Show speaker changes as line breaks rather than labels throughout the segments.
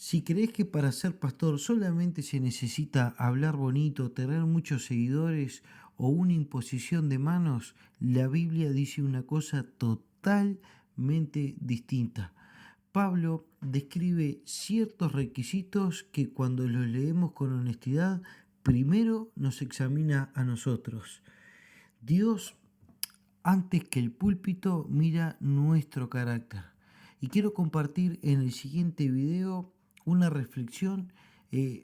Si crees que para ser pastor solamente se necesita hablar bonito, tener muchos seguidores o una imposición de manos, la Biblia dice una cosa totalmente distinta. Pablo describe ciertos requisitos que cuando los leemos con honestidad, primero nos examina a nosotros. Dios, antes que el púlpito, mira nuestro carácter. Y quiero compartir en el siguiente video una reflexión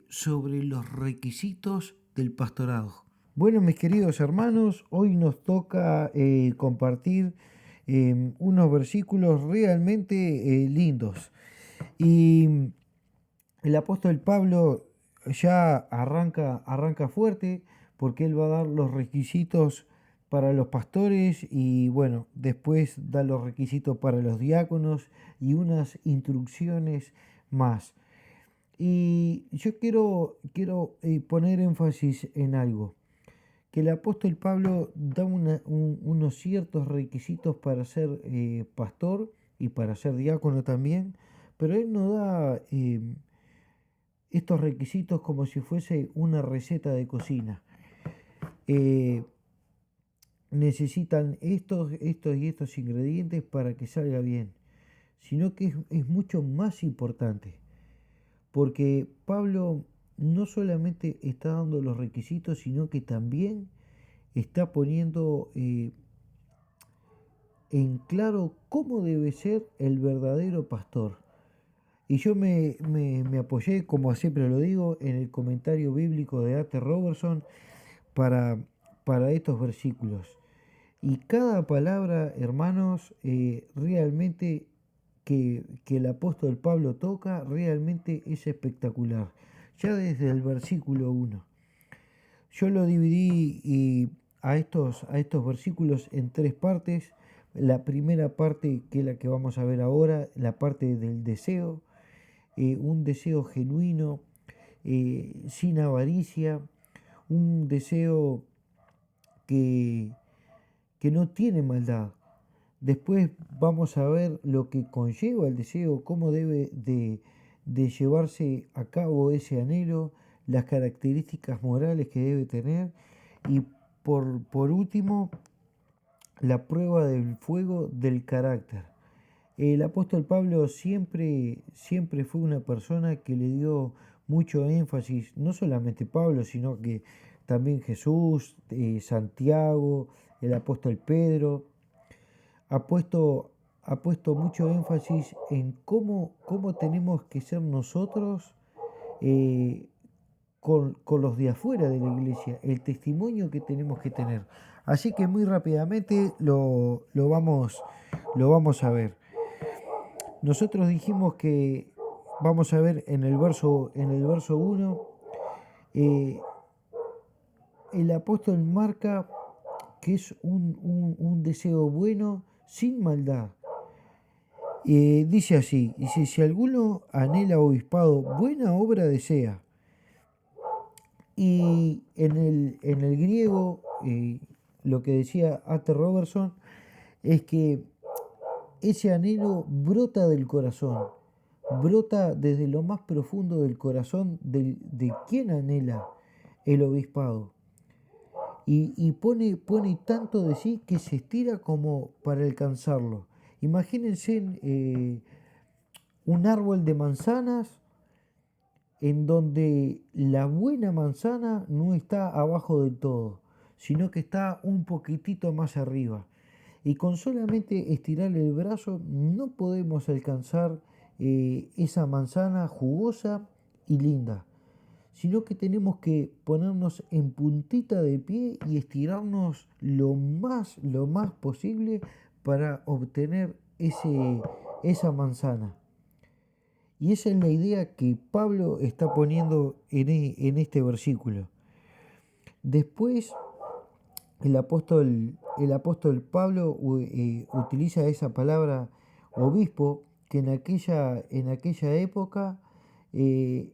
sobre los requisitos del pastorado. Bueno, mis queridos hermanos, hoy nos toca compartir unos versículos realmente lindos. Y el apóstol Pablo ya arranca fuerte porque él va a dar los requisitos para los pastores y bueno, después da los requisitos para los diáconos y unas instrucciones más. Y yo quiero poner énfasis en algo, que el apóstol Pablo da unos ciertos requisitos para ser pastor y para ser diácono también, pero él no da estos requisitos como si fuese una receta de cocina. Eh, Necesitan estos y estos ingredientes para que salga bien, sino que es mucho más importante, porque Pablo no solamente está dando los requisitos, sino que también está poniendo en claro cómo debe ser el verdadero pastor. Y yo me apoyé, como siempre lo digo, en el comentario bíblico de A.T. Robertson para, para estos versículos. Y cada palabra, hermanos, realmente que el apóstol Pablo toca, realmente es espectacular. Ya desde el versículo 1. Yo lo dividí a estos versículos en tres partes. La primera parte, que es la que vamos a ver ahora, la parte del deseo, un deseo genuino, sin avaricia, un deseo que, que no tiene maldad. Después vamos a ver lo que conlleva el deseo, cómo debe de llevarse a cabo ese anhelo, las características morales que debe tener y por último la prueba del fuego del carácter. El apóstol Pablo siempre fue una persona que le dio mucho énfasis, no solamente Pablo, sino que también Jesús, Santiago, el apóstol Pedro, ha puesto, ha puesto mucho énfasis en cómo tenemos que ser nosotros eh, con los de afuera de la iglesia, el testimonio que tenemos que tener. Así que muy rápidamente lo vamos a ver. Nosotros dijimos que vamos a ver en el verso 1, eh, el apóstol marca que es un deseo bueno sin maldad. Dice así, dice, si alguno anhela obispado, buena obra desea. Y en el griego, lo que decía A.T. Robertson, es que ese anhelo brota del corazón, brota desde lo más profundo del corazón de quien anhela el obispado. Y pone tanto de sí que se estira como para alcanzarlo. Imagínense un árbol de manzanas en donde la buena manzana no está abajo del todo, sino que está un poquitito más arriba. Y con solamente estirar el brazo no podemos alcanzar esa manzana jugosa y linda, sino que tenemos que ponernos en puntita de pie y estirarnos lo más posible para obtener esa manzana. Y esa es la idea que Pablo está poniendo en este versículo. Después, el apóstol Pablo utiliza esa palabra obispo, que en aquella época eh,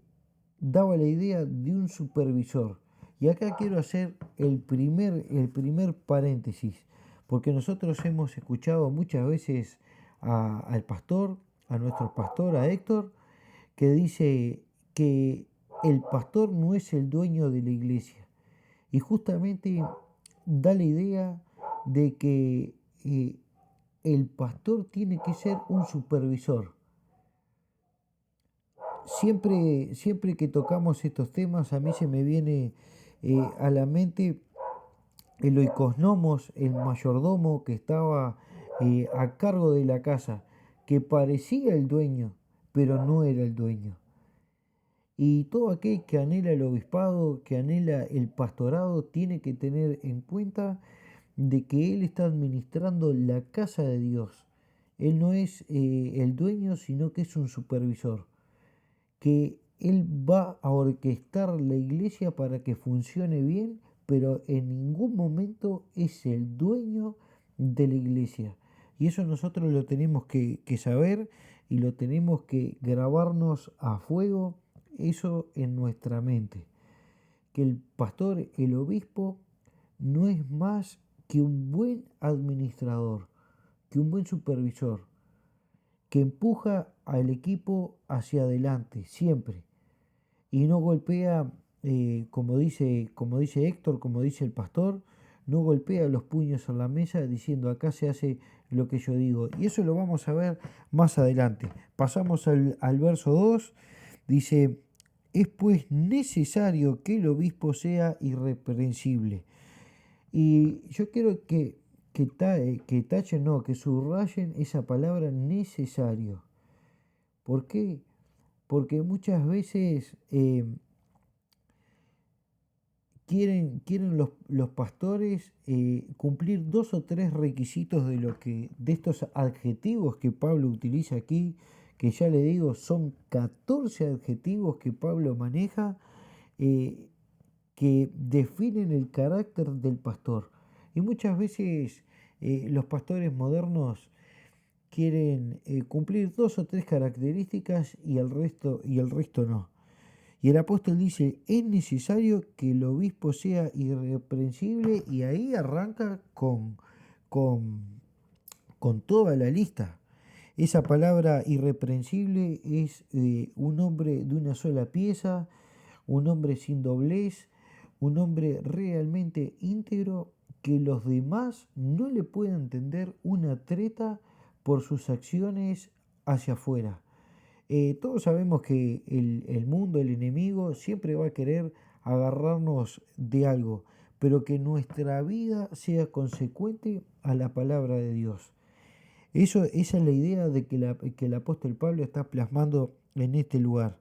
daba la idea de un supervisor. Y acá quiero hacer el primer paréntesis, porque nosotros hemos escuchado muchas veces al pastor, a nuestro pastor, a Héctor, que dice que el pastor no es el dueño de la iglesia. Y justamente da la idea de que el pastor tiene que ser un supervisor. Siempre que tocamos estos temas, a mí se me viene a la mente el oikosnomos, el mayordomo que estaba a cargo de la casa, que parecía el dueño, pero no era el dueño. Y todo aquel que anhela el obispado, que anhela el pastorado, tiene que tener en cuenta de que él está administrando la casa de Dios. Él no es el dueño, sino que es un supervisor, que él va a orquestar la iglesia para que funcione bien, pero en ningún momento es el dueño de la iglesia. Y eso nosotros lo tenemos que saber y lo tenemos que grabarnos a fuego, eso en nuestra mente. Que el pastor, el obispo, no es más que un buen administrador, que un buen supervisor, que empuja al equipo hacia adelante, siempre, y no golpea, como dice Héctor, como dice el pastor, no golpea los puños en la mesa diciendo acá se hace lo que yo digo. Y eso lo vamos a ver más adelante. Pasamos al verso 2, dice, es pues necesario que el obispo sea irreprensible. Y yo quiero que tachen, no, que subrayen esa palabra necesario. ¿Por qué? Porque muchas veces quieren los pastores cumplir dos o tres requisitos de estos adjetivos que Pablo utiliza aquí, que ya le digo, son 14 adjetivos que Pablo maneja, eh, que definen el carácter del pastor. Y muchas veces los pastores modernos quieren cumplir dos o tres características y el resto no. Y el apóstol dice, es necesario que el obispo sea irreprensible y ahí arranca con, con toda la lista. Esa palabra irreprensible es un hombre de una sola pieza, un hombre sin doblez, un hombre realmente íntegro que los demás no le puedan tender una treta por sus acciones hacia afuera. Todos sabemos que el mundo, el enemigo, siempre va a querer agarrarnos de algo, pero que nuestra vida sea consecuente a la palabra de Dios. Esa es la idea de que el apóstol Pablo está plasmando en este lugar.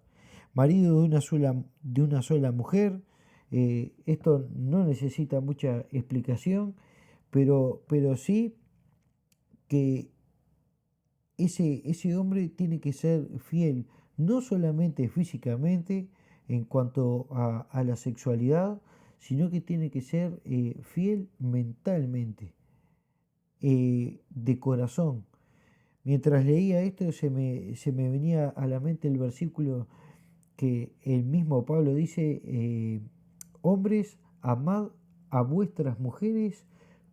Marido de una sola mujer, esto no necesita mucha explicación, pero sí que ese hombre tiene que ser fiel, no solamente físicamente en cuanto a la sexualidad, sino que tiene que ser fiel mentalmente, de corazón. Mientras leía esto se me venía a la mente el versículo que el mismo Pablo dice, hombres, amad a vuestras mujeres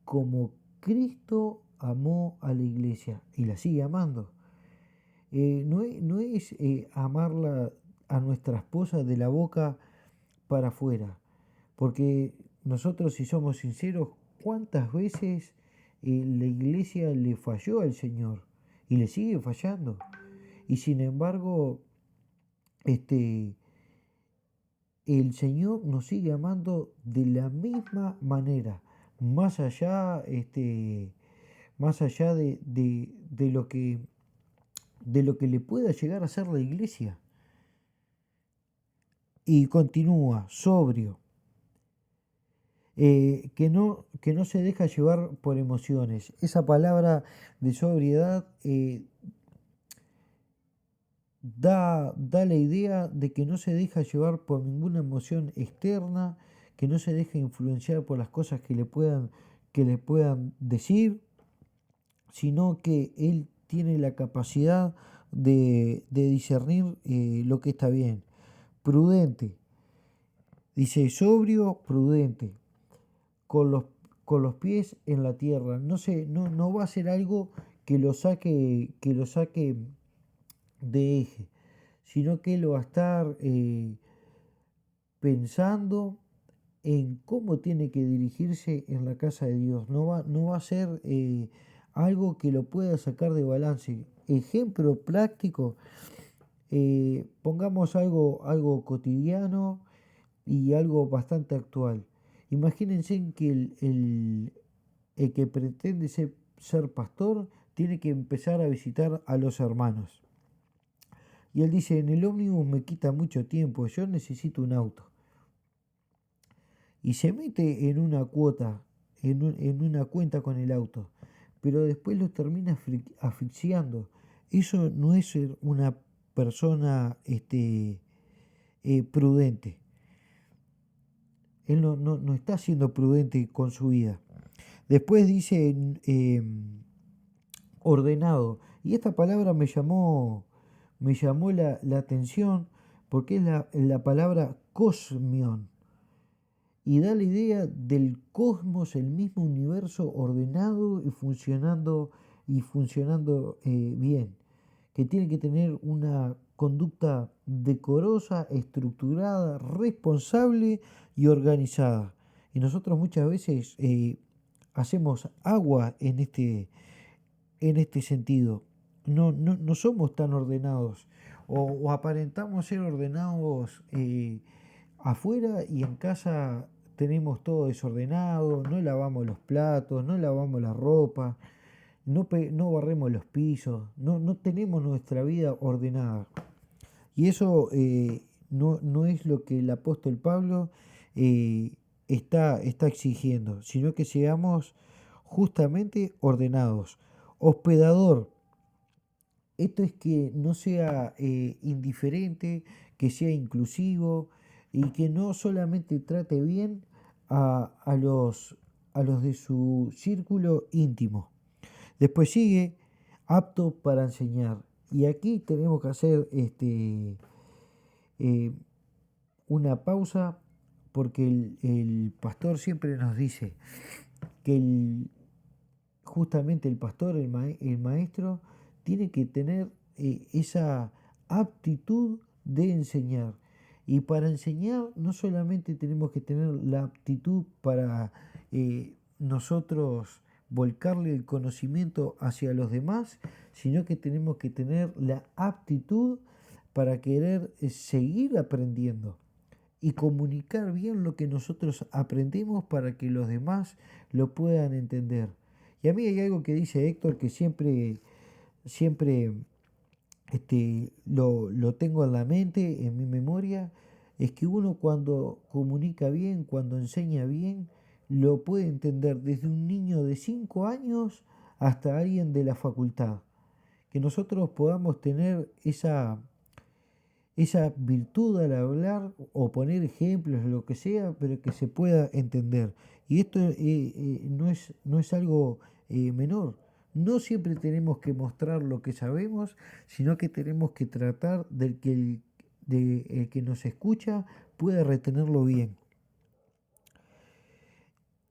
como Cristo amó a la iglesia y la sigue amando. No es amarla a nuestra esposa de la boca para afuera, porque nosotros, si somos sinceros, ¿cuántas veces la iglesia le falló al Señor y le sigue fallando? Y sin embargo, este, el Señor nos sigue amando de la misma manera, más allá, más allá de lo que le pueda llegar a ser la iglesia. Y continúa, sobrio, que no se deja llevar por emociones. Esa palabra de sobriedad da la idea de que no se deja llevar por ninguna emoción externa, que no se deja influenciar por las cosas que le puedan decir, sino que él tiene la capacidad de discernir lo que está bien. Prudente, dice sobrio, prudente, con con los pies en la tierra. No va a ser algo que lo saque de eje, sino que él va a estar pensando en cómo tiene que dirigirse en la casa de Dios. No va a ser algo que lo pueda sacar de balance. Ejemplo práctico, pongamos algo cotidiano y algo bastante actual. Imagínense que el que pretende ser pastor tiene que empezar a visitar a los hermanos. Y él dice, en el ómnibus me quita mucho tiempo, yo necesito un auto. Y se mete en una cuota, en una cuenta con el auto, pero después lo termina asfixiando. Eso no es ser una persona prudente. Él no está siendo prudente con su vida. Después dice ordenado. Y esta palabra me llamó la atención porque es la palabra cosmion. Y da la idea del cosmos, el mismo universo ordenado y funcionando bien, que tiene que tener una conducta decorosa, estructurada, responsable y organizada. Y nosotros muchas veces hacemos agua en este sentido. No somos tan ordenados o aparentamos ser ordenados afuera y en casa tenemos todo desordenado, no lavamos los platos, no lavamos la ropa, no barremos los pisos, no tenemos nuestra vida ordenada. Y eso no es lo que el apóstol Pablo eh, está exigiendo, sino que seamos justamente ordenados. Hospedador, esto es que no sea indiferente, que sea inclusivo y que no solamente trate bien a los de su círculo íntimo. Después sigue apto para enseñar. Y aquí tenemos que hacer eh, una pausa porque el pastor siempre nos dice que justamente el pastor, el maestro, tiene que tener esa aptitud de enseñar. Y para enseñar no solamente tenemos que tener la aptitud para nosotros volcarle el conocimiento hacia los demás, sino que tenemos que tener la aptitud para querer seguir aprendiendo y comunicar bien lo que nosotros aprendemos para que los demás lo puedan entender. Y a mí hay algo que dice Héctor que siempre lo tengo en la mente, en mi memoria, es que uno cuando comunica bien, cuando enseña bien, lo puede entender desde un niño de 5 años hasta alguien de la facultad. Que nosotros podamos tener esa virtud al hablar o poner ejemplos, lo que sea, pero que se pueda entender. Y esto no es algo menor. No siempre tenemos que mostrar lo que sabemos, sino que tenemos que tratar de el que nos escucha pueda retenerlo bien.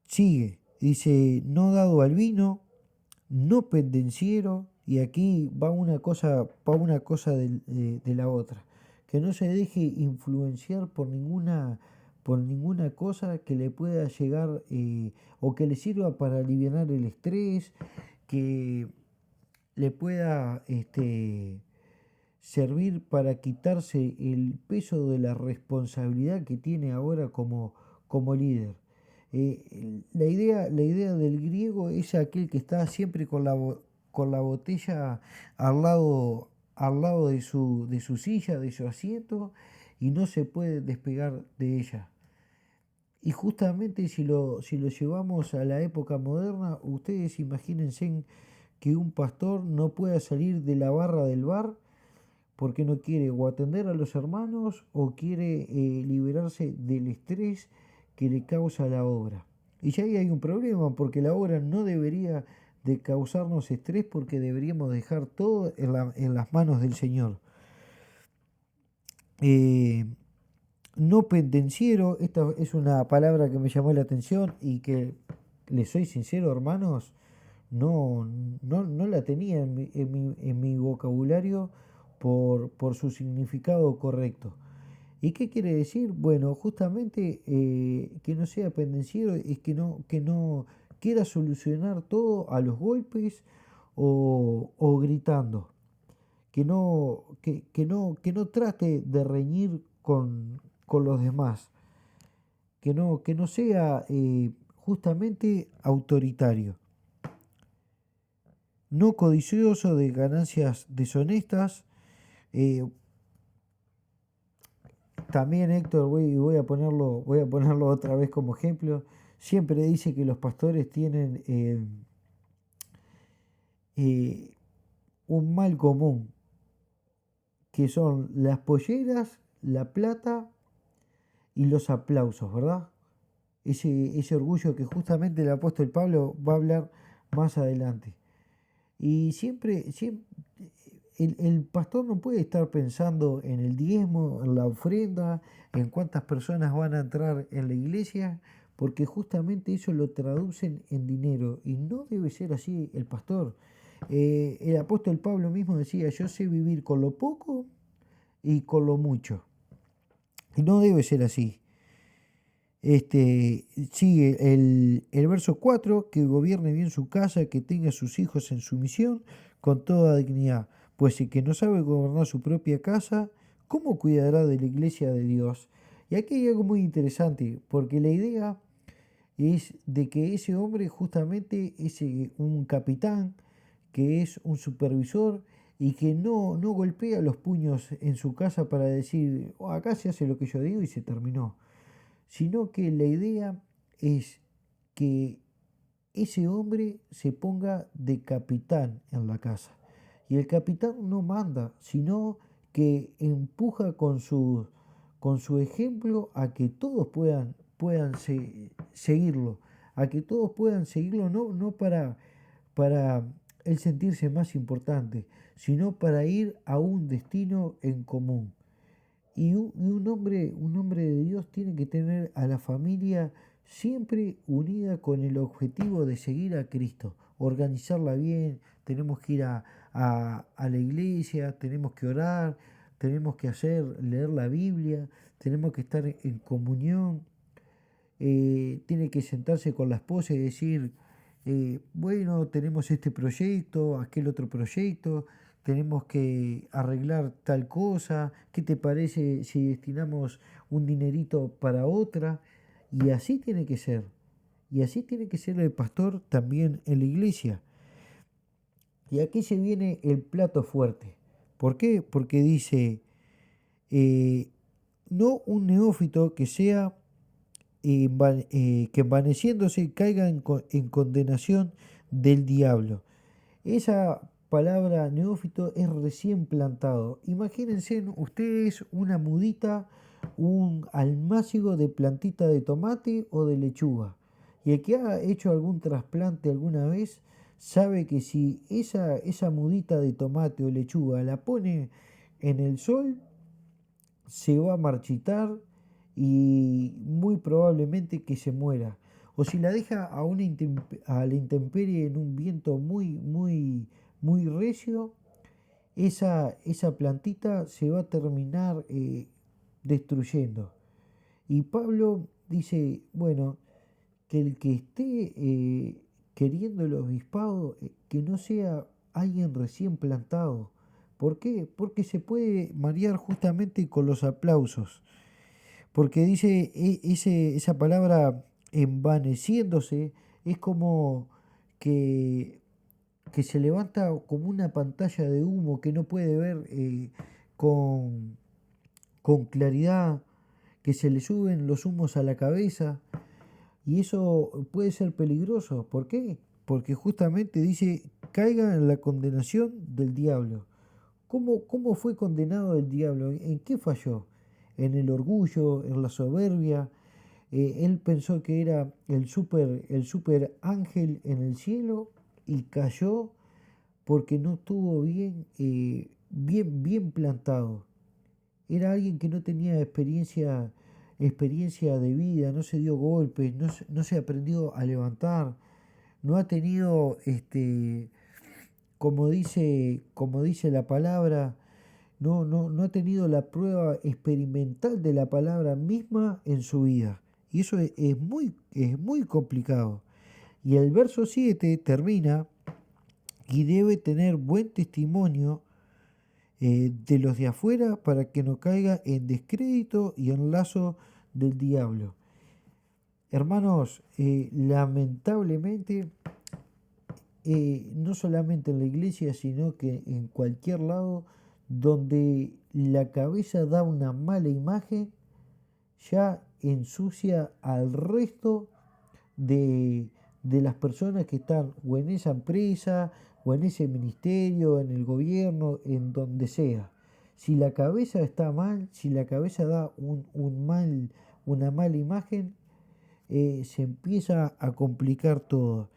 Sigue, dice, no dado al vino, no pendenciero, y aquí va una cosa de la otra. Que no se deje influenciar por ninguna cosa que le pueda llegar o que le sirva para aliviar el estrés, que le pueda servir para quitarse el peso de la responsabilidad que tiene ahora como líder. La idea del griego es aquel que está siempre con la botella al lado de su silla, de su asiento, y no se puede despegar de ella. Y justamente si lo llevamos a la época moderna, ustedes imagínense que un pastor no pueda salir de la barra del bar porque no quiere o atender a los hermanos o quiere liberarse del estrés que le causa la obra. Y ya ahí hay un problema porque la obra no debería de causarnos estrés porque deberíamos dejar todo en las manos del Señor. Eh, no pendenciero, esta es una palabra que me llamó la atención y que, les soy sincero hermanos, no la tenía en mi vocabulario por su significado correcto. ¿Y qué quiere decir? Bueno, justamente que no sea pendenciero es que no quiera solucionar todo a los golpes o gritando, que no trate de reñir con los demás, que no sea justamente autoritario, no codicioso de ganancias deshonestas. eh, También Héctor, voy a ponerlo otra vez como ejemplo. Siempre dice que los pastores tienen eh, un mal común, que son las polleras, la plata y los aplausos, ¿verdad? Ese orgullo que justamente el apóstol Pablo va a hablar más adelante. Y siempre el pastor no puede estar pensando en el diezmo, en la ofrenda, en cuántas personas van a entrar en la iglesia, porque justamente eso lo traducen en dinero y no debe ser así el pastor. El apóstol Pablo mismo decía, yo sé vivir con lo poco y con lo mucho. Y no debe ser así. Sigue el verso 4, que gobierne bien su casa, que tenga a sus hijos en sumisión con toda dignidad, pues el que no sabe gobernar su propia casa, ¿cómo cuidará de la iglesia de Dios? Y aquí hay algo muy interesante, porque la idea es de que ese hombre justamente es un capitán, que es un supervisor y que no golpea los puños en su casa para decir, "Oh, acá se hace lo que yo digo y se terminó", sino que la idea es que ese hombre se ponga de capitán en la casa. Y el capitán no manda, sino que empuja con su ejemplo a que todos puedan seguirlo, a que todos puedan seguirlo, no para él sentirse más importante, sino para ir a un destino en común. Y un hombre de Dios tiene que tener a la familia siempre unida con el objetivo de seguir a Cristo, organizarla bien, tenemos que ir a la iglesia, tenemos que orar, tenemos que leer la Biblia, tenemos que estar en comunión, tiene que sentarse con la esposa y decir, bueno, tenemos este proyecto, aquel otro proyecto, tenemos que arreglar tal cosa, ¿qué te parece si destinamos un dinerito para otra? Y así tiene que ser. Y así tiene que ser el pastor también en la iglesia. Y aquí se viene el plato fuerte. ¿Por qué? Porque dice, eh, no un neófito que sea que envaneciéndose caiga en condenación del diablo. Esa palabra neófito es recién plantado. Imagínense ustedes una mudita, un almácigo de plantita de tomate o de lechuga. Y el que ha hecho algún trasplante alguna vez sabe que si esa mudita de tomate o lechuga la pone en el sol, se va a marchitar y muy probablemente que se muera. O si la deja a la intemperie en un viento muy recio, esa plantita se va a terminar destruyendo. Y Pablo dice, bueno, que el que esté queriendo el obispado, que no sea alguien recién plantado. ¿Por qué? Porque se puede marear justamente con los aplausos. Porque dice esa palabra envaneciéndose, es como que, que se levanta como una pantalla de humo que no puede ver con, con claridad, que se le suben los humos a la cabeza. Y eso puede ser peligroso. ¿Por qué? Porque justamente dice, caiga en la condenación del diablo. ¿Cómo fue condenado el diablo? ¿En qué falló? En el orgullo, en la soberbia. Él pensó que era el super ángel en el cielo y cayó porque no estuvo bien plantado. Era alguien que no tenía experiencia de vida, no se dio golpes, no se aprendió a levantar, no ha tenido, como dice la palabra, no ha tenido la prueba experimental de la palabra misma en su vida. Y eso es muy complicado. Y el verso 7 termina: y debe tener buen testimonio de los de afuera para que no caiga en descrédito y en lazo del diablo. Hermanos, lamentablemente, no solamente en la iglesia, sino que en cualquier lado donde la cabeza da una mala imagen, ya ensucia al resto de, de las personas que están o en esa empresa, o en ese ministerio, en el gobierno, en donde sea. Si la cabeza está mal, si la cabeza da una mala imagen, se empieza a complicar todo.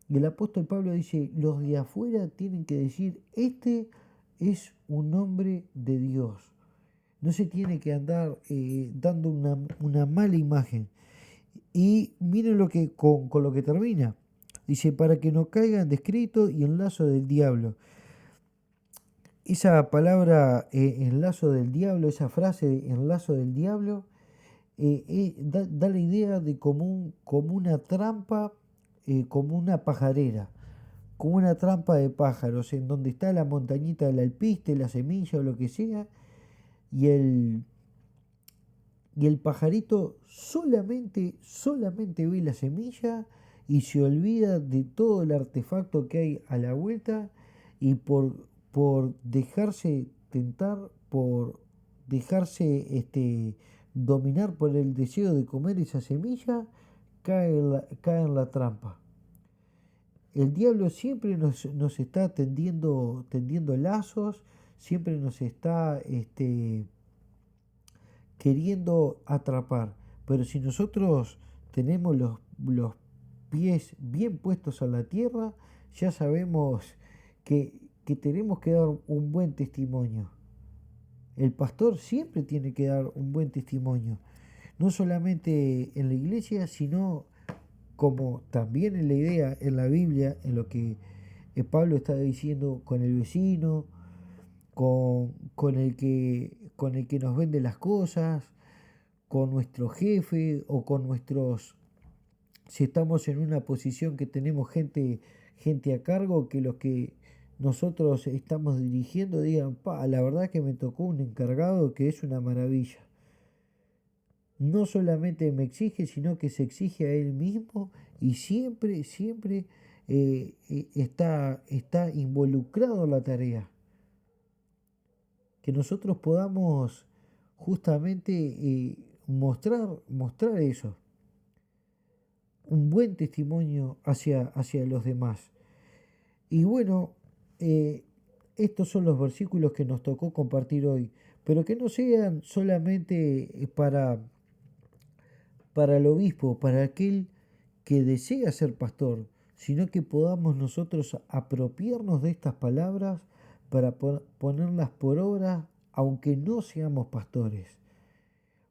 Y el apóstol Pablo dice: los de afuera tienen que decir, este es un hombre de Dios. No se tiene que andar dando una mala imagen. Y miren lo que con lo que termina. Dice: para que no caiga en descrédito y en lazo del diablo. Esa palabra en lazo del diablo, esa frase en lazo del diablo, da la idea de como una trampa, como una pajarera, como una trampa de pájaros, en donde está la montañita del alpiste, la semilla o lo que sea, y el pajarito solamente ve la semilla y se olvida de todo el artefacto que hay a la vuelta, y por dejarse tentar, por dejarse dominar por el deseo de comer esa semilla, cae en la trampa. El diablo siempre nos está tendiendo lazos, siempre nos está queriendo atrapar. Pero si nosotros tenemos los pies bien puestos a la tierra, ya sabemos que tenemos que dar un buen testimonio. El pastor siempre tiene que dar un buen testimonio, no solamente en la iglesia, sino como también en la idea, en la Biblia, en lo que Pablo está diciendo, con el vecino, con el que nos vende las cosas, con nuestro jefe o con nuestros, si estamos en una posición que tenemos gente a cargo, que los que nosotros estamos dirigiendo digan: la verdad que me tocó un encargado que es una maravilla. No solamente me exige, sino que se exige a él mismo, y siempre está involucrado en la tarea. Que nosotros podamos justamente mostrar eso, un buen testimonio hacia los demás. Y bueno, estos son los versículos que nos tocó compartir hoy, pero que no sean solamente para el obispo, para aquel que desea ser pastor, sino que podamos nosotros apropiarnos de estas palabras para ponerlas por obra, aunque no seamos pastores,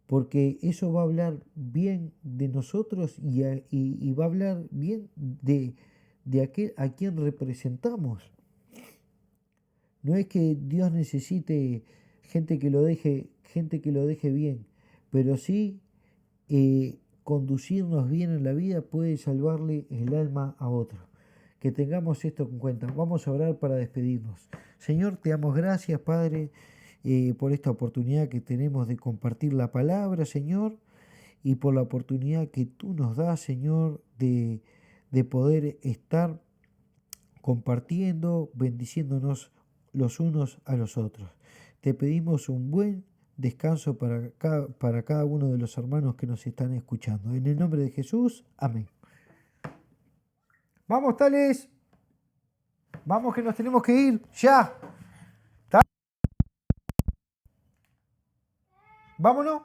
porque eso va a hablar bien de nosotros y va a hablar bien de aquel a quien representamos. No es que Dios necesite gente que lo deje bien, pero sí conducirnos bien en la vida puede salvarle el alma a otro. Que tengamos esto en cuenta. Vamos a orar para despedirnos. Señor, te damos gracias, Padre, por esta oportunidad que tenemos de compartir la palabra, Señor, y por la oportunidad que tú nos das, Señor, de poder estar compartiendo, bendiciéndonos los unos a los otros. Te pedimos un buen descanso para cada uno de los hermanos que nos están escuchando. En el nombre de Jesús, amén. Vamos, Tales. Vamos, que nos tenemos que ir ya. Vámonos.